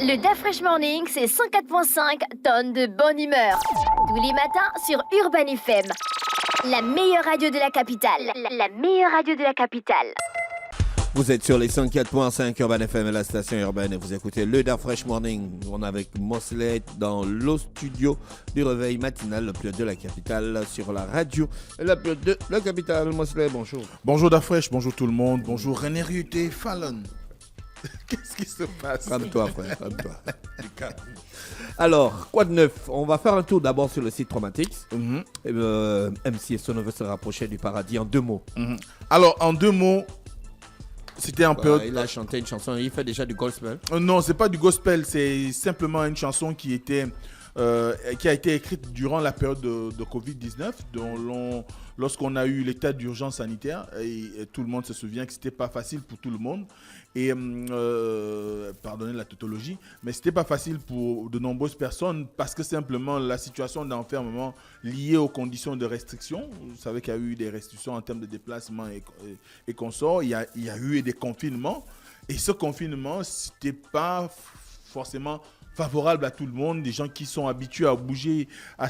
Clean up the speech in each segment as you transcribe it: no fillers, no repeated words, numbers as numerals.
Le Da Fresh Morning, c'est 104.5 tonnes de bonne humeur. Tous les matins sur Urban FM. La meilleure radio de la capitale. La meilleure radio de la capitale. Vous êtes sur les 104.5 Urban FM et la station urbaine et vous écoutez le Da Fresh Morning. On est avec Mosley dans le studio du réveil matinal le plus de la capitale sur la radio la plus de la capitale. Mosley, bonjour. Bonjour Da Fresh, bonjour tout le monde, bonjour René Ruté, Fallon. Qu'est-ce qui se passe? Calme-toi frère, calme-toi. Alors, quoi de neuf? On va faire un tour d'abord sur le site Traumatics. MC Sono veut se rapprocher du paradis en 2 mots. Alors, en 2 mots, c'était en période... Il a chanté une chanson, il fait déjà du gospel. Non, c'est pas du gospel, c'est simplement une chanson qui a été écrite durant la période de Covid-19, lorsqu'on a eu l'état d'urgence sanitaire, et tout le monde se souvient que c'était pas facile pour tout le monde. Et pardonnez la tautologie, mais c'était pas facile pour de nombreuses personnes parce que simplement la situation d'enfermement liée aux conditions de restriction. Vous savez qu'il y a eu des restrictions en termes de déplacement et consorts. Il y a eu des confinements. Et ce confinement, c'était pas forcément favorable à tout le monde, des gens qui sont habitués à bouger, à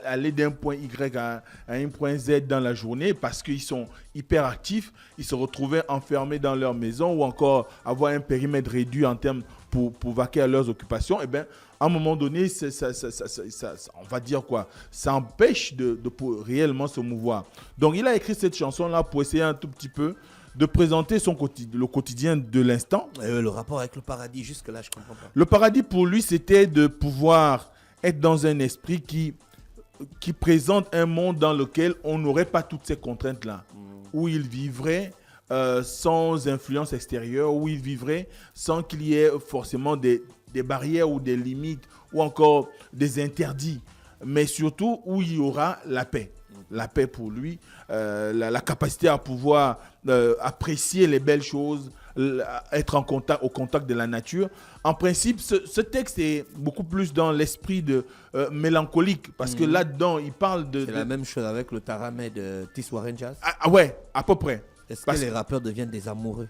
aller d'un point Y à un point Z dans la journée parce qu'ils sont hyper actifs, ils se retrouvaient enfermés dans leur maison ou encore avoir un périmètre réduit en termes pour vaquer à leurs occupations. Et bien, à un moment donné, on va dire quoi, ça empêche de réellement se mouvoir. Donc, il a écrit cette chanson-là pour essayer un tout petit peu de présenter le quotidien de l'instant. Le rapport avec le paradis, jusque-là, je ne comprends pas. Le paradis, pour lui, c'était de pouvoir être dans un esprit qui présente un monde dans lequel on n'aurait pas toutes ces contraintes-là, où il vivrait sans influence extérieure, où il vivrait sans qu'il y ait forcément des barrières ou des limites, ou encore des interdits, mais surtout où il y aura la paix. La paix pour lui, la capacité à pouvoir apprécier les belles choses, être au contact de la nature. En principe, ce texte est beaucoup plus dans l'esprit de mélancolique, parce que là-dedans, il parle de... C'est la même chose avec le Taramé de Tissoirène Jazz. Ah ouais, à peu près. Est-ce que les rappeurs deviennent des amoureux?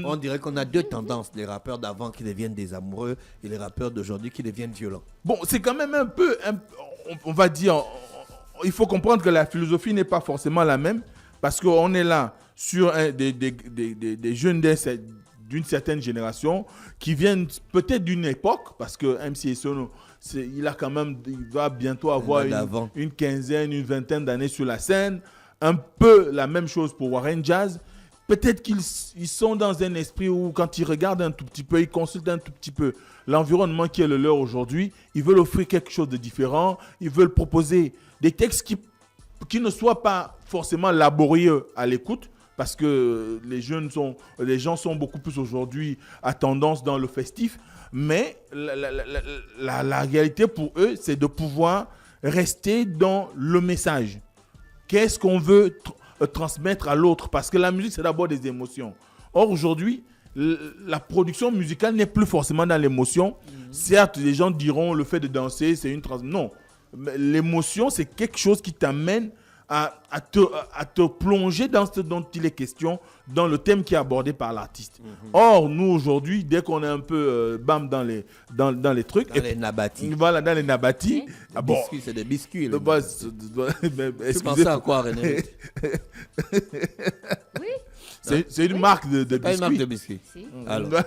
On dirait qu'on a 2 tendances, les rappeurs d'avant qui deviennent des amoureux et les rappeurs d'aujourd'hui qui deviennent violents. Bon, c'est quand même un peu, on va dire... Il faut comprendre que la philosophie n'est pas forcément la même parce qu'on est là sur des jeunes d'une certaine génération qui viennent peut-être d'une époque, parce que MC Sono, il va bientôt avoir une quinzaine, une vingtaine d'années sur la scène. Un peu la même chose pour Warren Jazz. Peut-être qu'ils sont dans un esprit où quand ils regardent un tout petit peu, ils consultent un tout petit peu l'environnement qui est le leur aujourd'hui, ils veulent offrir quelque chose de différent, ils veulent proposer des textes qui ne soient pas forcément laborieux à l'écoute, parce que les gens sont beaucoup plus aujourd'hui à tendance dans le festif, mais la réalité pour eux, c'est de pouvoir rester dans le message. Qu'est-ce qu'on veut transmettre à l'autre? Parce que la musique, c'est d'abord des émotions. Or, aujourd'hui, la production musicale n'est plus forcément dans l'émotion. Certes, les gens diront le fait de danser, c'est une Non. L'émotion, c'est quelque chose qui t'amène à te plonger dans ce dont il est question, dans le thème qui est abordé par l'artiste. Or, nous, aujourd'hui, dès qu'on est un peu bam dans les trucs... Dans les nabatis. Voilà, dans les nabatis. Biscuits, c'est des biscuits. Tu pensais à quoi, René? Oui. C'est une marque de biscuits. Pas une marque de biscuits. Si. Alors.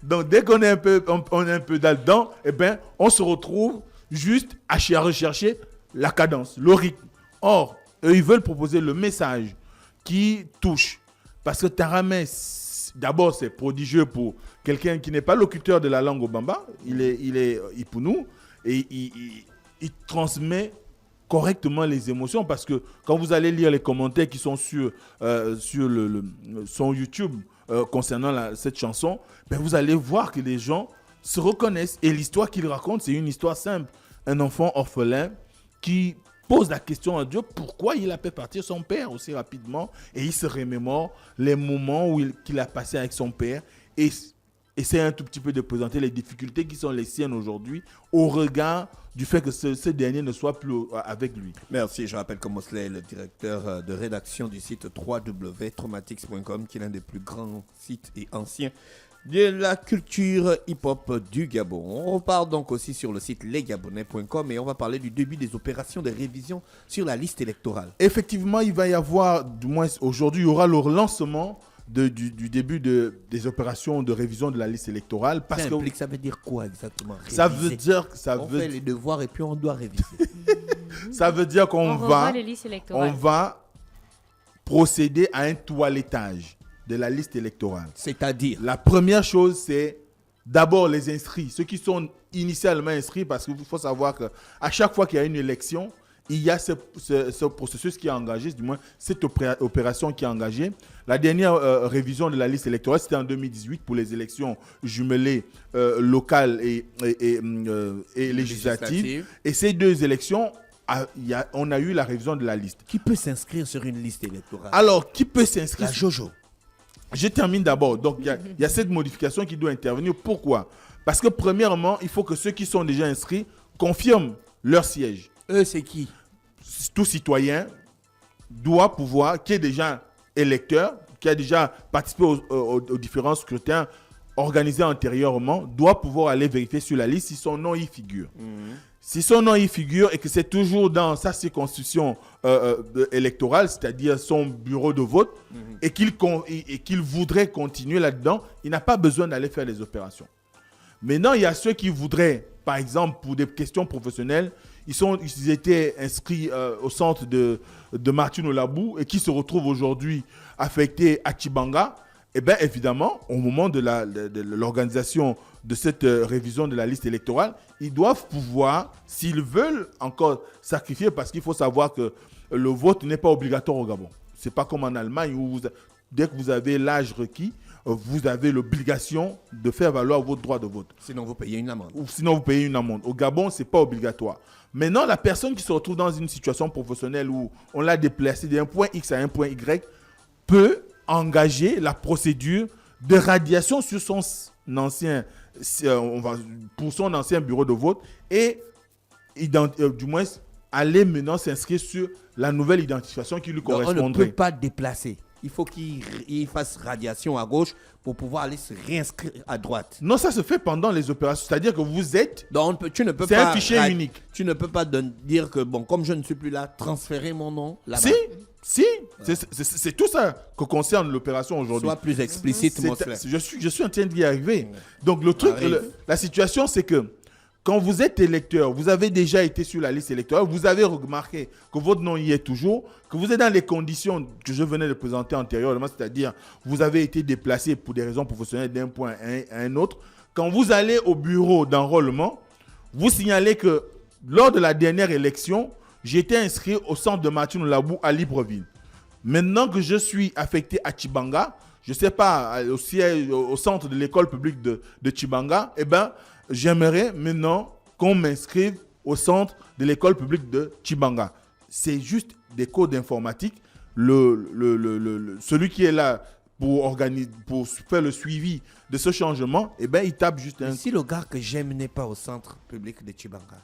Donc, dès qu'on est un peu là-dedans, eh ben, on se retrouve juste à rechercher la cadence, le rythme. Or, eux, ils veulent proposer le message qui touche. Parce que Taramé, d'abord, c'est prodigieux pour quelqu'un qui n'est pas locuteur de la langue Obamba. Il est Ipounou et il transmet correctement les émotions, parce que quand vous allez lire les commentaires qui sont sur son YouTube concernant cette chanson, ben vous allez voir que les gens se reconnaissent. Et l'histoire qu'il raconte, c'est une histoire simple. Un enfant orphelin qui pose la question à Dieu pourquoi il a fait partir son père aussi rapidement, et il se remémore les moments qu'il a passé avec son père et essaie un tout petit peu de présenter les difficultés qui sont les siennes aujourd'hui au regard du fait que ce dernier ne soit plus avec lui. Merci, je rappelle que Mosley est le directeur de rédaction du site www.traumatics.com, qui est l'un des plus grands sites et anciens de la culture hip-hop du Gabon. On repart donc aussi sur le site lesgabonais.com et on va parler du début des opérations de révision sur la liste électorale. Effectivement, il va y avoir, du moins aujourd'hui, il y aura le lancement du début des opérations de révision de la liste électorale. Ça veut dire quoi exactement? Ça veut dire que on fait les devoirs et puis on doit réviser. Ça veut dire qu'on on va procéder à un toilettage de la liste électorale. C'est-à-dire, la première chose, c'est d'abord les inscrits, ceux qui sont initialement inscrits, parce qu'il faut savoir qu'à chaque fois qu'il y a une élection, il y a ce processus qui est engagé, du moins cette opération qui est engagée. La dernière révision de la liste électorale, c'était en 2018 pour les élections jumelées locales et législatives. Et ces deux élections, on a eu la révision de la liste. Qui peut s'inscrire sur une liste électorale? Alors, qui peut s'inscrire? La Jojo. Je termine d'abord. Donc, il y a cette modification qui doit intervenir. Pourquoi? Parce que premièrement, il faut que ceux qui sont déjà inscrits confirment leur siège. Eux, c'est qui? Tout citoyen doit pouvoir, qui est déjà électeur, qui a déjà participé aux différents scrutins organisés antérieurement, doit pouvoir aller vérifier sur la liste si son nom y figure. Si son nom y figure et que c'est toujours dans sa circonscription électorale, c'est-à-dire son bureau de vote, et qu'il voudrait continuer là-dedans, il n'a pas besoin d'aller faire les opérations. Maintenant, il y a ceux qui voudraient, par exemple, pour des questions professionnelles, ils étaient inscrits au centre de Martine Olabou et qui se retrouvent aujourd'hui affectés à Tchibanga. Eh bien, évidemment, au moment de l'organisation de cette révision de la liste électorale, ils doivent pouvoir, s'ils veulent encore sacrifier, parce qu'il faut savoir que le vote n'est pas obligatoire au Gabon. Ce n'est pas comme en Allemagne où dès que vous avez l'âge requis, vous avez l'obligation de faire valoir votre droit de vote. Sinon, vous payez une amende. Ou sinon, vous payez une amende. Au Gabon, ce n'est pas obligatoire. Maintenant, la personne qui se retrouve dans une situation professionnelle où on l'a déplacé d'un point X à un point Y peut engager la procédure de radiation sur son ancien, pour son ancien bureau de vote et du moins aller maintenant s'inscrire sur la nouvelle identification qui lui correspondrait. On ne peut pas déplacer. Il faut qu'il fasse radiation à gauche pour pouvoir aller se réinscrire à droite. Non, ça se fait pendant les opérations. C'est-à-dire que vous êtes... Tu ne peux c'est pas... un fichier unique. Tu ne peux pas dire que, bon, comme je ne suis plus là, transférer mon nom là-bas. Si. C'est tout ça que concerne l'opération aujourd'hui. Sois plus explicite, Mosley. Je suis en train d'y arriver. Donc, le truc, la situation, c'est que quand vous êtes électeur, vous avez déjà été sur la liste électorale, vous avez remarqué que votre nom y est toujours, que vous êtes dans les conditions que je venais de présenter antérieurement, c'est-à-dire vous avez été déplacé pour des raisons professionnelles d'un point à un autre. Quand vous allez au bureau d'enrôlement, vous signalez que lors de la dernière élection, j'ai été inscrit au centre de Martine Olabou à Libreville. Maintenant que je suis affecté à Tchibanga, je ne sais pas, au centre de l'école publique de Tchibanga, eh bien, j'aimerais maintenant qu'on m'inscrive au centre de l'école publique de Tchibanga. C'est juste des codes informatiques. Celui qui est là pour faire le suivi de ce changement, eh ben, il tape juste un... Si le gars que j'aime n'est pas au centre public de Tchibanga,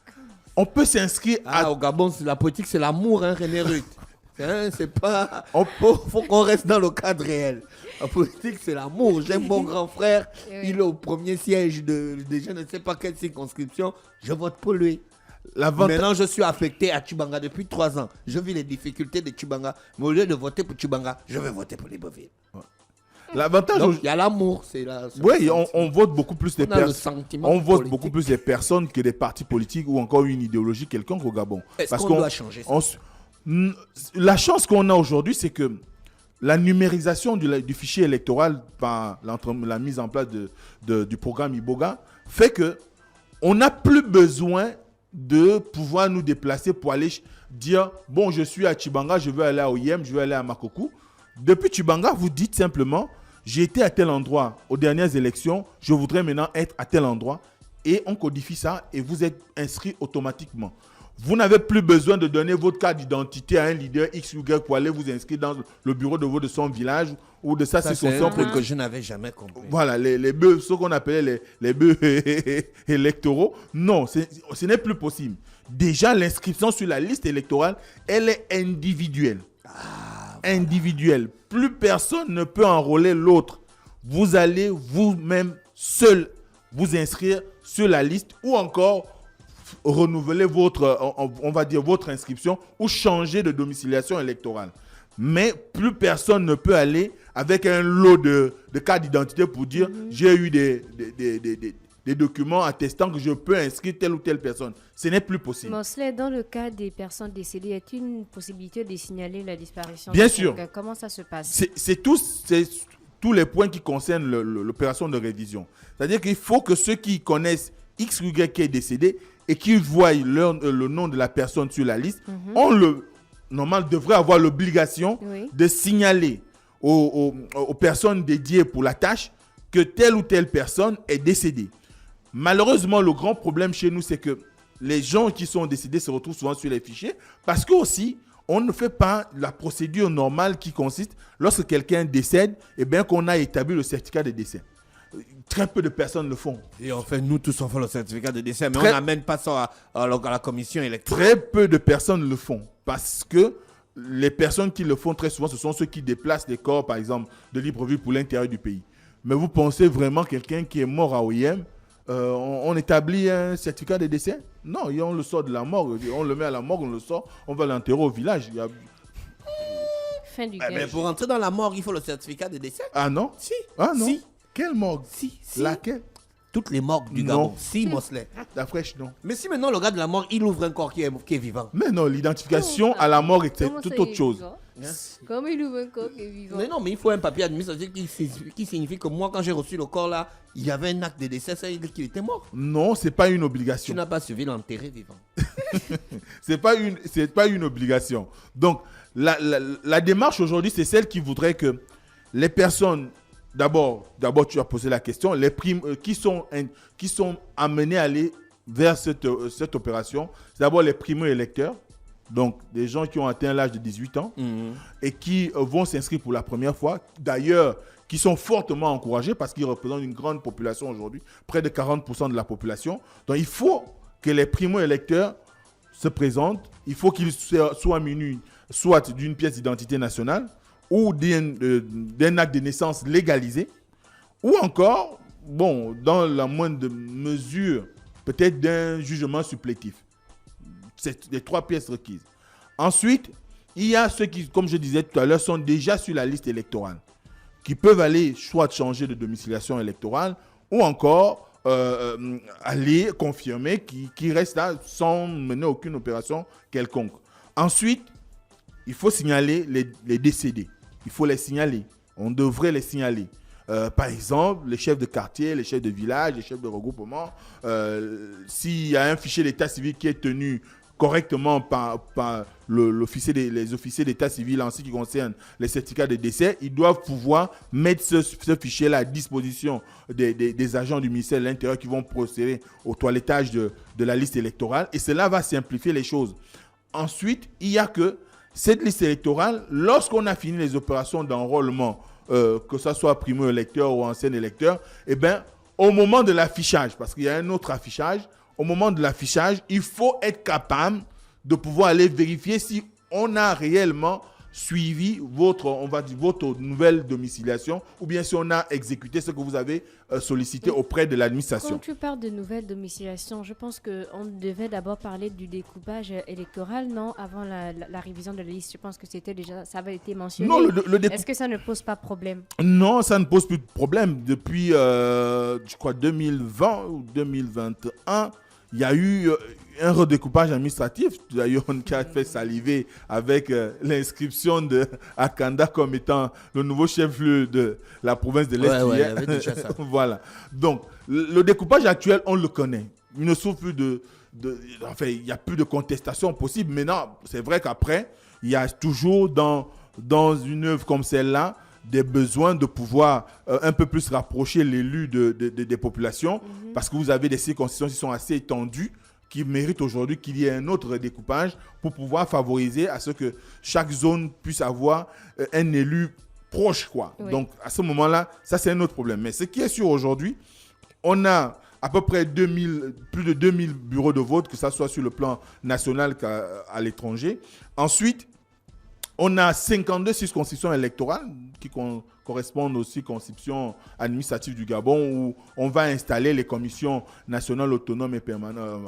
on peut s'inscrire au Gabon, la politique, c'est l'amour, hein, René Ruth. C'est pas... Faut qu'on reste dans le cadre réel. La politique, c'est l'amour. J'aime mon grand frère. Il est au premier siège de je ne sais pas quelle circonscription. Je vote pour lui. Maintenant, je suis affecté à Tchibanga depuis 3 ans. Je vis les difficultés de Tchibanga. Mais au lieu de voter pour Tchibanga, je vais voter pour Libreville. L'avantage, donc, il y a l'amour. Oui, on vote beaucoup plus des personnes. On vote beaucoup plus des personnes que des partis politiques ou encore une idéologie quelconque au Gabon. Est-ce qu'on doit changer ça? La chance qu'on a aujourd'hui, c'est que la numérisation du fichier électoral par la mise en place du programme Iboga fait qu'on n'a plus besoin de pouvoir nous déplacer pour aller dire « Bon, je suis à Tchibanga, je veux aller à Oyem, je veux aller à Makokou ». Depuis Tchibanga, vous dites simplement « J'ai été à tel endroit aux dernières élections, je voudrais maintenant être à tel endroit ». Et on codifie ça et vous êtes inscrit automatiquement. Vous n'avez plus besoin de donner votre carte d'identité à un leader X ou Y pour aller vous inscrire dans le bureau de vote de son village ou de sa circonscription. C'est un truc que je n'avais jamais compris. Voilà, les bœufs, ce qu'on appelait les bœufs électoraux. Non, ce n'est plus possible. Déjà, l'inscription sur la liste électorale, elle est individuelle. Individuelle. Plus personne ne peut enrôler l'autre vous allez vous-même seul vous inscrire sur la liste ou encore renouveler votre inscription ou changer de domiciliation électorale. Mais plus personne ne peut aller avec un lot de cartes d'identité pour dire j'ai eu des documents attestant que je peux inscrire telle ou telle personne. Ce n'est plus possible. Mosley, dans le cas des personnes décédées, y a-t-il une possibilité de signaler la disparition? Bien sûr. Comment ça se passe? C'est tous les points qui concernent l'opération de révision. C'est-à-dire qu'il faut que ceux qui connaissent X ou Y qui est décédé et qui voient le nom de la personne sur la liste, devraient avoir l'obligation de signaler aux personnes dédiées pour la tâche que telle ou telle personne est décédée. Malheureusement, le grand problème chez nous, c'est que les gens qui sont décédés se retrouvent souvent sur les fichiers parce que aussi, on ne fait pas la procédure normale qui consiste, lorsque quelqu'un décède, qu'on a établi le certificat de décès. Très peu de personnes le font. Et en fait, nous tous, on fait le certificat de décès, mais on n'amène pas ça à la commission électorale. Très peu de personnes le font parce que les personnes qui le font très souvent, ce sont ceux qui déplacent les corps, par exemple, de Libreville pour l'intérieur du pays. Mais vous pensez vraiment quelqu'un qui est mort à OIM, on établit un certificat de décès? Non, on le sort de la morgue, on le met à la morgue, on le sort, on va l'enterrer au village. Fin du Mais pour entrer dans la morgue, il faut le certificat de décès. Ah non? Si. Ah non? Si. Quelle morgue? Si. Laquelle? Toutes les morgues du Non. Gabon. Si, Mosley. La fraîche, non. Mais si maintenant le gars de la morgue, il ouvre un corps qui est vivant. Mais non, l'identification à la morgue, c'est toute autre chose. Comment il ouvre un corps qui est vivant? Mais non, mais il faut un papier administratif qui signifie que moi, quand j'ai reçu le corps là, il y avait un acte de décès, ça veut dire qu'il était mort. Non, c'est pas une Tu obligation. n'as pas suivi l'enterré vivant. C'est pas une obligation. Donc, la démarche aujourd'hui, c'est celle qui voudrait que les personnes, d'abord tu as posé la question, les primes qui sont amenés à aller vers cette opération, c'est d'abord les primo-électeurs, donc des gens qui ont atteint l'âge de 18 ans et qui vont s'inscrire pour la première fois. D'ailleurs, qui sont fortement encouragés parce qu'ils représentent une grande population aujourd'hui, près de 40% de la population. Donc, il faut que les primo-électeurs se présentent, il faut qu'ils soient munis soit d'une pièce d'identité nationale ou d'un acte de naissance légalisé, ou encore, dans la moindre mesure, peut-être d'un jugement supplétif. C'est les 3 pièces requises. Ensuite, il y a ceux qui, comme je disais tout à l'heure, sont déjà sur la liste électorale, qui peuvent aller soit changer de domiciliation électorale, ou encore aller confirmer qu'ils restent là sans mener aucune opération quelconque. Ensuite, il faut signaler les décédés. Il faut les signaler. On devrait les signaler. Par exemple, les chefs de quartier, les chefs de village, les chefs de regroupement. S'il y a un fichier d'état civil qui est tenu correctement par les officiers d'état civil en ce qui concerne les certificats de décès, ils doivent pouvoir mettre ce fichier-là à disposition des agents du ministère de l'Intérieur qui vont procéder au toilettage de la liste électorale. Et cela va simplifier les choses. Ensuite, il y a que cette liste électorale, lorsqu'on a fini les opérations d'enrôlement, que ce soit primo-électeur ou ancien électeur, au moment de l'affichage, parce qu'il y a un autre affichage, au moment de l'affichage, il faut être capable de pouvoir aller vérifier si on a réellement suivi votre nouvelle domiciliation ou bien si on a exécuté ce que vous avez sollicité auprès de l'administration. Quand tu parles de nouvelle domiciliation, je pense qu'on devait d'abord parler du découpage électoral, non? Avant la révision de la liste, je pense que ça avait été mentionné. Non, Est-ce que ça ne pose pas problème? Non, ça ne pose plus de problème. Depuis, je crois, 2020 ou 2021, il y a eu un redécoupage administratif. D'ailleurs, on a fait saliver avec l'inscription de Akanda comme étant le nouveau chef-lieu de la province de l'Est. Ouais, il y avait déjà ça. Voilà. Donc, le découpage actuel, on le connaît. Il ne souffre plus enfin, il n'y a plus de contestation possible. Maintenant, c'est vrai qu'après, il y a toujours dans une œuvre comme celle-là, des besoins de pouvoir un peu plus rapprocher l'élu des populations, parce que vous avez des circonscriptions qui sont assez étendues, qui méritent aujourd'hui qu'il y ait un autre découpage pour pouvoir favoriser à ce que chaque zone puisse avoir un élu proche, quoi. Oui. Donc, à ce moment-là, ça, c'est un autre problème. Mais ce qui est sûr aujourd'hui, on a à peu près plus de 2000 bureaux de vote, que ça soit sur le plan national qu'à l'étranger. Ensuite, On a 52 circonscriptions électorales qui correspondent aux circonscriptions administratives du Gabon où on va installer les commissions nationales autonomes et permanentes,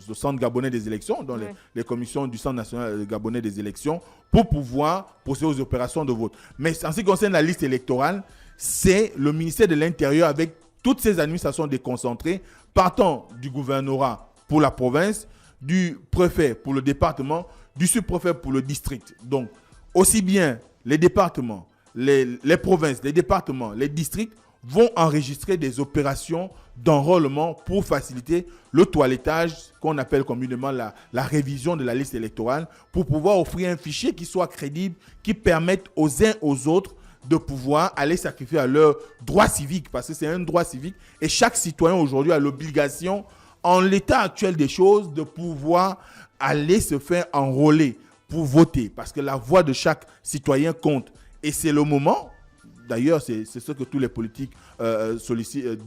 au centre gabonais des élections, donc les commissions du centre national gabonais des élections pour pouvoir procéder aux opérations de vote. Mais en ce qui concerne la liste électorale, c'est le ministère de l'Intérieur avec toutes ces administrations déconcentrées, partant du gouvernorat pour la province, du préfet pour le département, du sous-préfet pour le district. Donc, aussi bien les départements, les provinces, les départements, les districts vont enregistrer des opérations d'enrôlement pour faciliter le toilettage qu'on appelle communément la révision de la liste électorale pour pouvoir offrir un fichier qui soit crédible, qui permette aux uns aux autres de pouvoir aller sacrifier à leur droit civique, parce que c'est un droit civique et chaque citoyen aujourd'hui a l'obligation, en l'état actuel des choses, de pouvoir aller se faire enrôler pour voter, parce que la voix de chaque citoyen compte. Et c'est le moment, d'ailleurs c'est ce que tous les politiques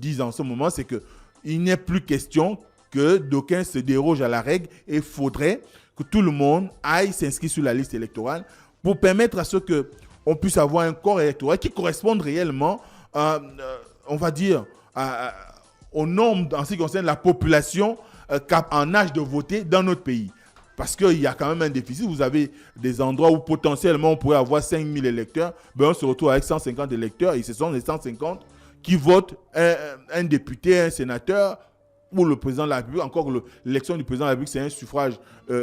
disent en ce moment, c'est qu'il n'est plus question que d'aucuns se dérogent à la règle et il faudrait que tout le monde aille s'inscrire sur la liste électorale pour permettre à ce qu'on puisse avoir un corps électoral qui corresponde réellement, on va dire, aux normes en ce qui concerne la population en âge de voter dans notre pays. Parce qu'il y a quand même un déficit. Vous avez des endroits où potentiellement on pourrait avoir 5000 électeurs. Ben on se retrouve avec 150 électeurs et ce sont les 150 qui votent un député, un sénateur ou le président de la République. Encore l'élection du président de la République, c'est un suffrage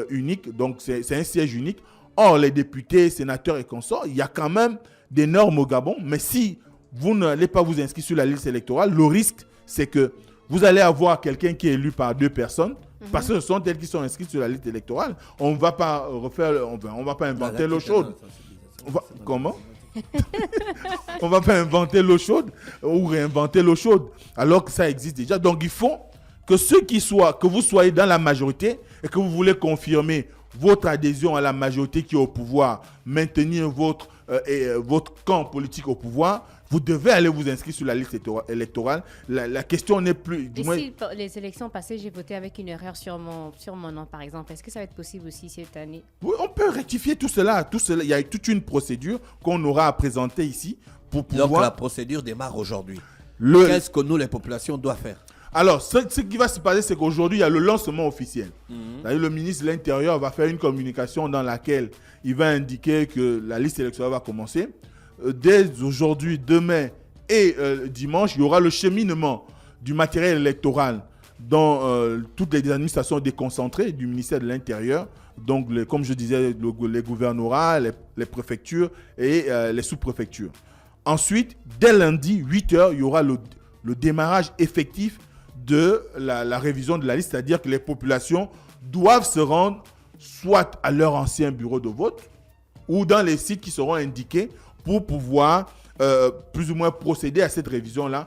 unique, donc c'est un siège unique. Or, les députés, sénateurs et consorts, il y a quand même des normes au Gabon. Mais si vous n'allez pas vous inscrire sur la liste électorale, le risque, c'est que vous allez avoir quelqu'un qui est élu par 2 personnes, parce que ce sont elles qui sont inscrites sur la liste électorale. On ne va pas inventer l'eau chaude. Comment? On ne va pas inventer l'eau chaude ou réinventer l'eau chaude, alors que ça existe déjà. Donc, il faut que vous soyez dans la majorité et que vous voulez confirmer votre adhésion à la majorité qui est au pouvoir, maintenir votre camp politique au pouvoir, vous devez aller vous inscrire sur la liste électorale. La question n'est plus... Et si pour les élections passées, j'ai voté avec une erreur sur mon nom, par exemple, est-ce que ça va être possible aussi cette année? Oui, on peut rectifier tout cela. Il y a toute une procédure qu'on aura à présenter ici pour pouvoir... Donc la procédure démarre aujourd'hui. Qu'est-ce que nous, les populations, doivent faire? Alors, ce qui va se passer, c'est qu'aujourd'hui, il y a le lancement officiel. Le ministre de l'Intérieur va faire une communication dans laquelle il va indiquer que la liste électorale va commencer. Dès aujourd'hui, demain et dimanche, il y aura le cheminement du matériel électoral dans toutes les administrations déconcentrées du ministère de l'Intérieur. Donc, comme je disais, les gouvernorats, les préfectures et les sous-préfectures. Ensuite, dès lundi, 8h, il y aura le démarrage effectif de la révision de la liste, c'est-à-dire que les populations doivent se rendre soit à leur ancien bureau de vote ou dans les sites qui seront indiqués pour pouvoir plus ou moins procéder à cette révision-là.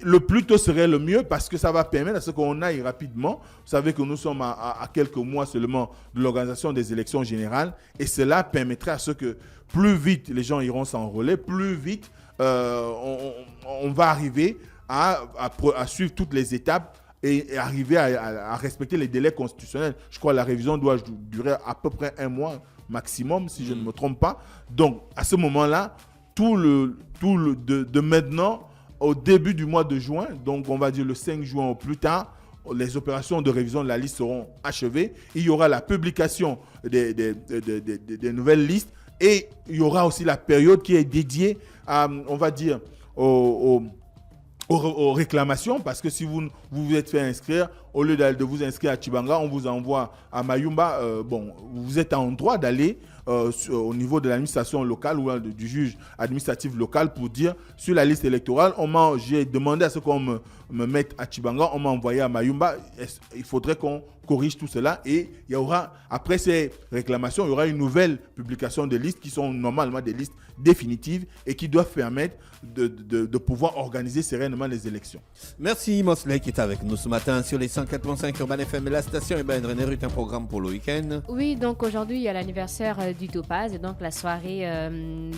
Le plus tôt serait le mieux parce que ça va permettre à ce qu'on aille rapidement. Vous savez que nous sommes à quelques mois seulement de l'organisation des élections générales et cela permettrait à ce que plus vite les gens iront s'enrôler, plus vite on va arriver à suivre toutes les étapes et arriver à respecter les délais constitutionnels. Je crois que la révision doit durer à peu près 1 mois maximum, si je ne me trompe pas. Donc, à ce moment-là, de maintenant au début du mois de juin, donc on va dire le 5 juin au plus tard, les opérations de révision de la liste seront achevées. Il y aura la publication des nouvelles listes et il y aura aussi la période qui est dédiée à, on va dire, aux réclamations, parce que si vous vous êtes fait inscrire, au lieu de vous inscrire à Tchibanga, on vous envoie à Mayumba. Vous êtes en droit d'aller au niveau de l'administration locale ou du juge administratif local pour dire sur la liste électorale, j'ai demandé à ce qu'on me mette à Tchibanga, on m'a envoyé à Mayumba. Il faudrait qu'on corrige tout cela et il y aura, après ces réclamations, il y aura une nouvelle publication de listes qui sont normalement des listes définitives et qui doivent permettre de pouvoir organiser sereinement les élections. Merci Mosley qui est avec nous ce matin sur les 104.5 104.5 Urban FM et la station urbaine. René Ruth, un programme pour le week-end. Oui, donc aujourd'hui, il y a l'anniversaire du Topaz et donc la soirée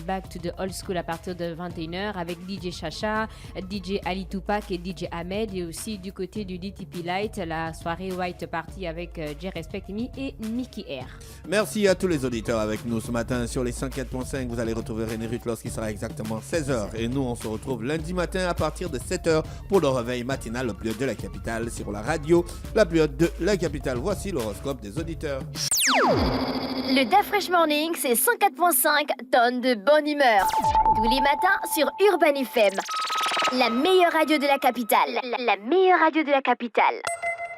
Back to the Old School à partir de 21h avec DJ Chacha, DJ Ali Tupac et DJ Ahmed, et aussi du côté du DTP Light, la soirée White Party avec J Respect Me et Mickey Air. Merci à tous les auditeurs avec nous ce matin sur les 104.5. Vous allez retrouver René Ruth lorsqu'il sera exactement 16h. Et nous, on se retrouve lundi matin à partir de 7h pour le réveil matinal le plus haut de la capitale sur la radio, la plus haute de la capitale. Voici l'horoscope des auditeurs. Le DAF Fresh Morning, c'est 104.5 tonnes de bonne humeur. Tous les matins sur Urban FM. La meilleure radio de la capitale. La meilleure radio de la capitale.